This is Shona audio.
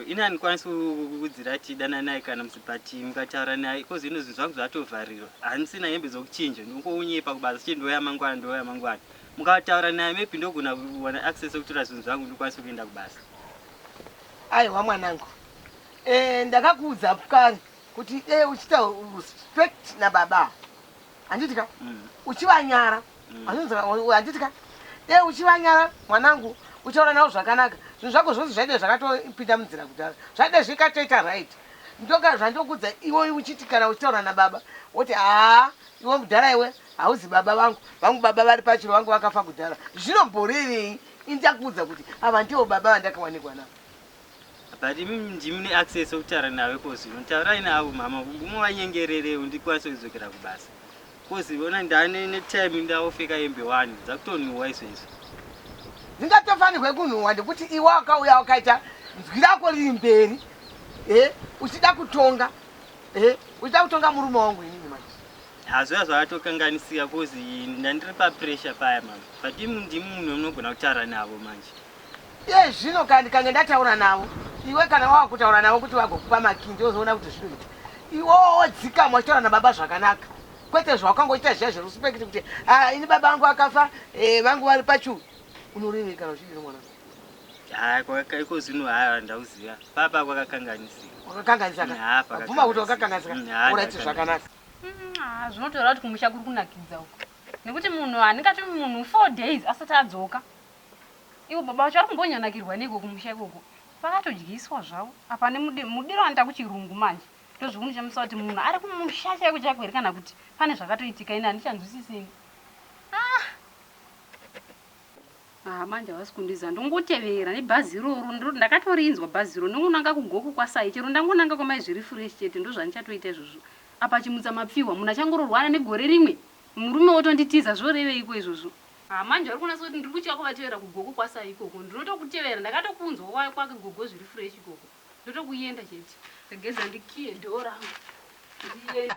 Inani kwanisi kukudzira tidana naye kana musipati mukataura naye ko zvinhu zvangu zvatovharirwa hanisina hembe zokuchinja ndingounyepa kubasa chindoya mangwana mukataura naye maybe ndogona kuwana access okutora zvinhu zvangu ndikwanisa kuenda kubasa. Aiwa mwanangu, ndakakuudza kare kuti uchiita respect nababa handitika uchivanyara handitika uchivanyara mwanangu uchaura navo zvakanaka zvinhu zvako zvose zvaide zvakatopinda munzira kudhara zvaide zvikatoita right ndoka zvandokudza iwe uchiti kana uchitaura nababa woti iwe mudhara iwe hauzi baba vangu baba vari pachiro vangu vakafa kudhara zvinomborerei indakudza kuti ava ndivo baba vandakawanikwa navo but ndimune access okutaura nawe kozvino taurai navo mama muvanyengererewo ndikwanise kudzokera kubasa koziona ndane netime ndavopfeka hembe 1 dzakutonhuhwa izvezvo ndingatofanirwe kunhuhwa ndekuti iwe wakauya wakaita nzwi rako riri mberi uchida kutonga murume wangu inini manje hazviya zvakatokanganisika kozi ndandiri papressure paya mama but ndimi munhu unogona kutaura navo manje zvino kange ndataura navo iwe kana wava kutaura navo kuti vagokupa makindi ozoona kuti zvinoita iwewo dzika mwachitaura nababa zvakanaka kwete zvawakangoita zviya zveruspekti kuti ini baba vangu akafa vangu vari pachu unorevei kana uchidiro mwana iko zvino haya ndauziva papa kwakakanganisika bvuma kuti wakakanganisika uraiti zvakanaka zvinotaura kuti kumusha kuri kunakidza uko nekuti munhu aningati munhu 4 days asati adzoka iwo baba vacho ari kumbonyanakirwa neiko kumusha ikoko pakatodyiswa zvavo apa nemudiro anoita kuchirungu manje ndozvikunishamisa kuti munhu ari kumusha chaiko chako here kana kuti pane zvakatoitika ini handichanzwisisini manje havasi kundiza ndongotevera nebhazi iroro ndakatorinzwa bhazi iro ndongonanga kugoku kwasai chero ndangonanga kwamai zviri fresh chete ndo zvandichatoita izvozvo apa chimutsa mapfihwa munhu achangororwana negore rimwe murume wotonditiza zvoreveiko izvozvo manje vari kunasa kuti ndiri kuchika kuvatevera kugoku kwasai ikoko ndinotokutevera ndakatokunzwa kwake gogo zviri fresh ikoko ndotokuyenda chete regeza ndikiye dhoo rangu ndiye